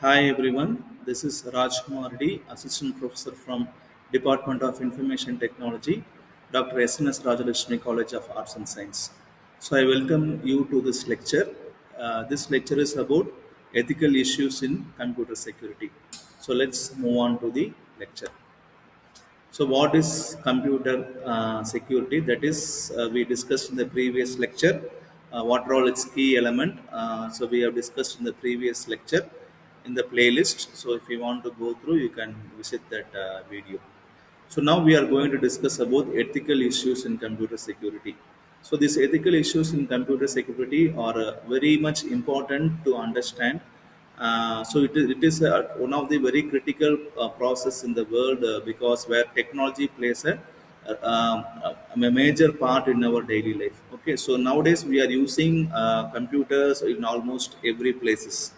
Hi everyone, this is Raj Kumar D, Assistant Professor from Department of Information Technology, Dr. SNS Rajalakshmi College of Arts and Science. So I welcome you to this lecture. This lecture is about ethical issues in computer security. So let's move on to the lecture. So, what is computer security? That is, we discussed in the previous lecture. What are all its key element? So, we have discussed in the previous lecture in the playlist. So, if you want to go through, you can visit that video. So now we are going to discuss about ethical issues in computer security. So these ethical issues in computer security are very much important to understand. So it is one of the very critical process in the world because where technology plays a major part in our daily life. Okay, so nowadays we are using computers in almost every places.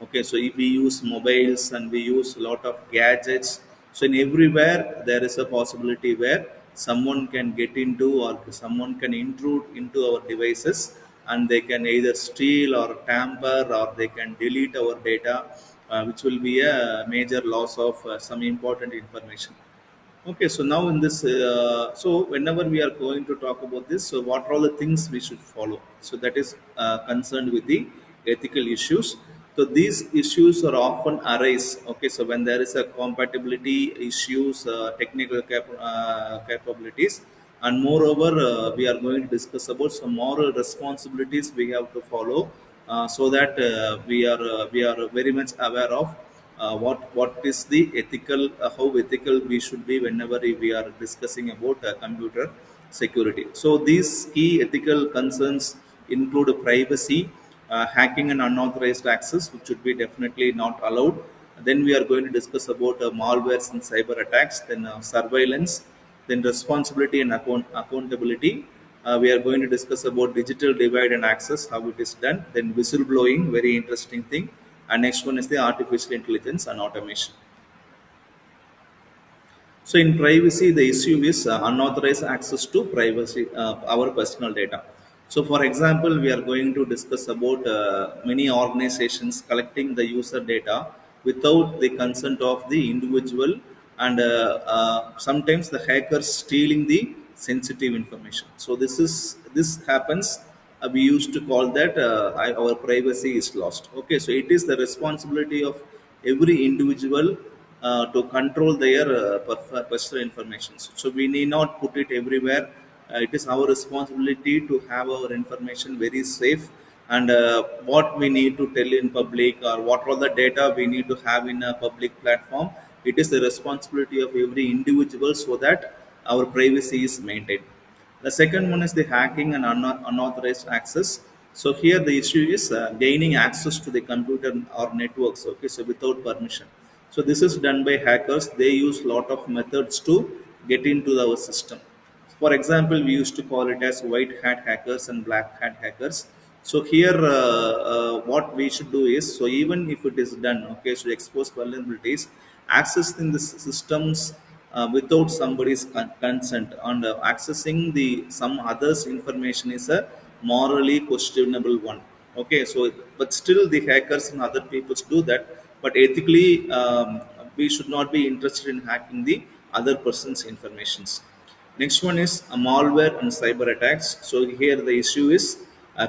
Okay, so if we use mobiles and we use a lot of gadgets, so in everywhere there is a possibility where someone can get into or someone can intrude into our devices, and they can either steal or tamper or they can delete our data, which will be a major loss of some important information. Okay, so now in this, so whenever we are going to talk about this, so what are all the things we should follow? So that is concerned with the ethical issues. So these issues are often arise. Okay, so when there is a compatibility issues, capabilities, and moreover, we are going to discuss about some moral responsibilities we have to follow, so that we are very much aware of what is the ethical how ethical we should be whenever we are discussing about computer security. So these key ethical concerns include privacy, hacking and unauthorized access, which should be definitely not allowed. Then we are going to discuss about malwares and cyber attacks, then surveillance, then responsibility and accountability. We are going to discuss about digital divide and access, how it is done. Then whistleblowing, very interesting thing. And next one is the artificial intelligence and automation. So in privacy, the issue is unauthorized access to privacy, our personal data. So for example, we are going to discuss about many organizations collecting the user data without the consent of the individual, and sometimes the hackers stealing the sensitive information. So this happens. We used to call that our privacy is lost. Okay, so it is the responsibility of every individual to control their personal information. So we need not put it everywhere. It is our responsibility to have our information very safe, and what we need to tell in public or what all the data we need to have in a public platform. It is the responsibility of every individual so that our privacy is maintained. The second one is the hacking and unauthorized access. So here the issue is gaining access to the computer or networks. Okay, so without permission. So this is done by hackers. They use lot of methods to get into our system. For example, we used to call it as white hat hackers and black hat hackers. So here, what we should do is, so even if it is done, okay, so expose vulnerabilities, accessing the systems without somebody's consent, and accessing the some others' information is a morally questionable one. Okay, so but still the hackers and other people do that, but ethically, we should not be interested in hacking the other person's informations. Next one is a malware and cyber attacks. So here the issue is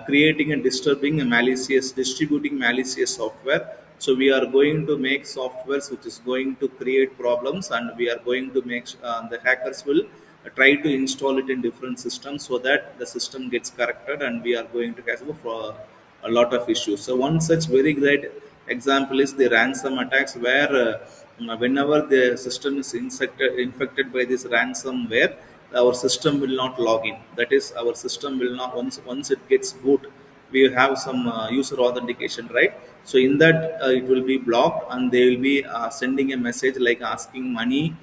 creating and disturbing a malicious, distributing malicious software. So we are going to make softwares which is going to create problems, and we are going to make the hackers will try to install it in different systems so that the system gets corrected, and we are going to have a lot of issues. So one such very great example is the ransom attacks, where whenever the system is infected by this ransomware, our system will not log in. That is, our system will not, once it gets boot, we have some user authentication, right? So in that, it will be blocked, and they will be sending a message like asking money,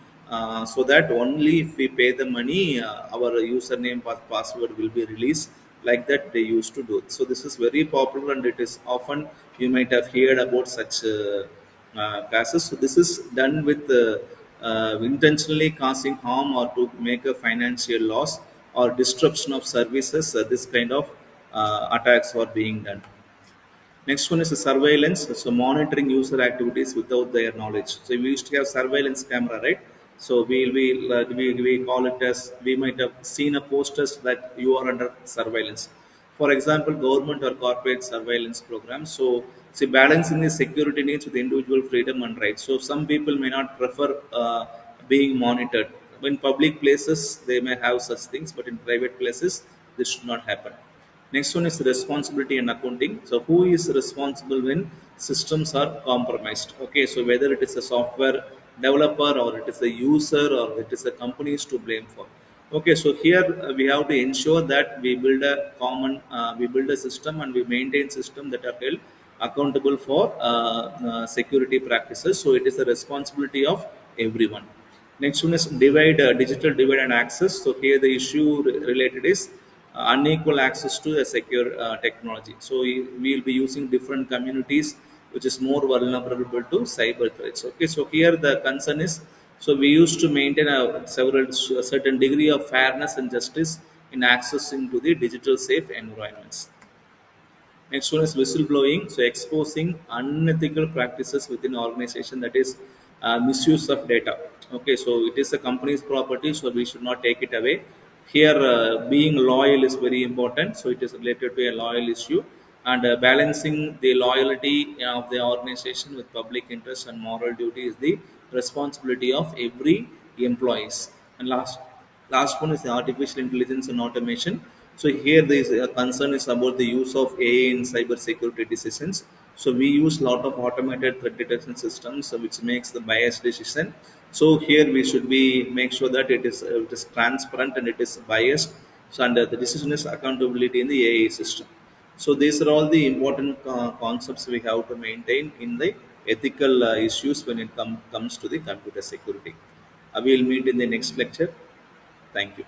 so that only if we pay the money, our username password will be released. Like that they used to do. So this is very popular, and it is often, you might have heard about such cases. So this is done with intentionally causing harm or to make a financial loss or disruption of services. This kind of attacks are being done. Next one is the surveillance, so monitoring user activities without their knowledge. So we used to have surveillance camera, right? So we call it as, we might have seen a posters that you are under surveillance. For example, government or corporate surveillance programs. So see, balancing the security needs with individual freedom and rights. So some people may not prefer being monitored. In public places, they may have such things, but in private places, this should not happen. Next one is responsibility and accounting. So who is responsible when systems are compromised? Okay, so whether it is a software developer or it is a user or it is a company is to blame for. Okay, so here we have to ensure that we build a common, we build a system and we maintain system that are held accountable for security practices. So it is the responsibility of everyone. Next one is digital divide and access. So here the issue related is unequal access to a secure technology. So we will be using different communities which is more vulnerable to cyber threats. Okay, so here the concern is, so we used to maintain a certain degree of fairness and justice in accessing to the digital safe environments. Next one is whistleblowing, so exposing unethical practices within organization, that is misuse of data. Okay, so it is a company's property, so we should not take it away. Here, being loyal is very important, so it is related to a loyal issue, and balancing the loyalty of the organization with public interest and moral duty is the responsibility of every employees. And last one is the artificial intelligence and automation. So here the concern is about the use of AI in cyber security decisions. So we use a lot of automated threat detection systems, which makes the biased decision. So here we should be make sure that it is transparent and it is biased. So under the decision is accountability in the AI system. So these are all the important concepts we have to maintain in the ethical issues when it comes to the computer security. We will meet in the next lecture. Thank you.